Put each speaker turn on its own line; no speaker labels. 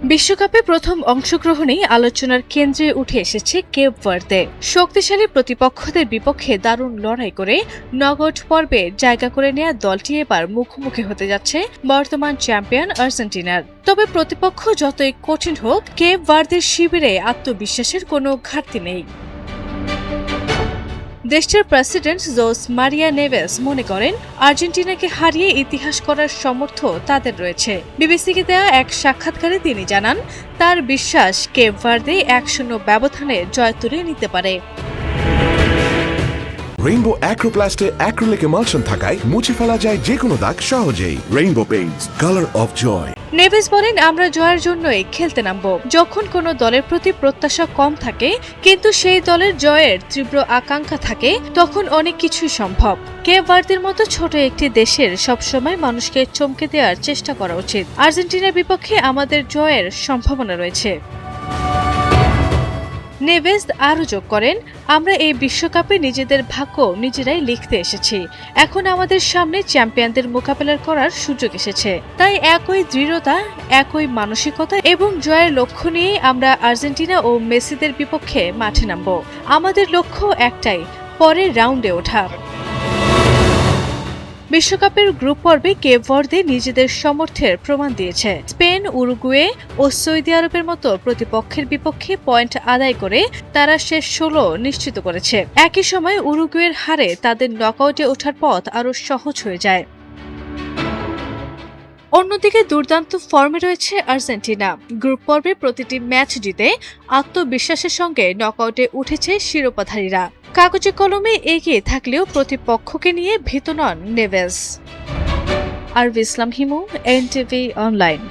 বিশ্বকাপে প্রথম অংশগ্রহণেই আলোচনার কেন্দ্রে উঠে এসেছে কেপ ভার্দে। শক্তিশালী প্রতিপক্ষদের বিপক্ষে দারুণ লড়াই করে নকআউট পর্বে জায়গা করে নেয়া দলটি এবার মুখোমুখি হতে যাচ্ছে বর্তমান চ্যাম্পিয়ন আর্জেন্টিনার। তবে প্রতিপক্ষ যতই কঠিন হোক, কেপ ভার্দের শিবিরে আত্মবিশ্বাসের কোনো ঘাটতি নেই। দেশটির প্রেসিডেন্ট জোস মারিয়া নেভেস মনে করেন, আর্জেন্টিনাকে হারিয়ে ইতিহাস করার সামর্থ্য তাদের রয়েছে। বিবিসিকে দেয়া এক সাক্ষাৎকারে তিনি জানান, তার বিশ্বাস কেপ ভার্দে 1-0 ব্যবধানে জয় তুলে নিতে পারে।
রেইনবো অ্যাক্রোপ্লাস্টে অ্যাক্রিলিক এমালশন থাকায় মুছে ফেলা যায় যে কোনো দাগ সহজেই। Rainbow paints, colour of joy.
নেভেস বলেন, আমরা জয়ের জন্যই খেলতে নামব। যখন কোনো দলের প্রতি প্রত্যাশা কম থাকে কিন্তু সেই দলের জয়ের তীব্র আকাঙ্ক্ষা থাকে, তখন অনেক কিছুই সম্ভব। কেপ ভার্দের মতো ছোট একটি দেশের সবসময় মানুষকে চমকে দেওয়ার চেষ্টা করা উচিত। আর্জেন্টিনার বিপক্ষে আমাদের জয়ের সম্ভাবনা রয়েছে। নেভেস আরও যোগ করেন, আমরা এই বিশ্বকাপে নিজেদের ভাগ্য নিজেরাই লিখতে এসেছি। এখন আমাদের সামনে চ্যাম্পিয়নদের মোকাবেলা করার সুযোগ এসেছে। তাই একই দৃঢ়তা, একই মানসিকতা এবং জয়ের লক্ষ্য নিয়েই আমরা আর্জেন্টিনা ও মেসিদের বিপক্ষে মাঠে নামব। আমাদের লক্ষ্য একটাই, পরের রাউন্ডে ওঠা। বিশ্বকাপের গ্রুপ পর্বে কেপ ভার্দে নিজেদের সামর্থ্যের প্রমাণ দিয়েছে। স্পেন, উরুগুয়ে ও সৌদি আরবের মতো প্রতিপক্ষের বিপক্ষে পয়েন্ট আদায় করে তারা শেষ 16 নিশ্চিত করেছে। একই সময় উরুগুয়ের হারে তাদের নকআউটে ওঠার পথ আরও সহজ হয়ে যায়। অন্যদিকে দুর্দান্ত ফর্মে রয়েছে আর্জেন্টিনা। গ্রুপ পর্বে প্রতিটি ম্যাচ জিতে আত্মবিশ্বাসের সঙ্গে নকআউটে উঠেছে শিরোপাধারীরা। কাগজে কলমে এগিয়ে থাকলেও প্রতিপক্ষকে নিয়ে ভীত নন নেভেস। আরভি ইসলাম হিমু, এনটিভি অনলাইন।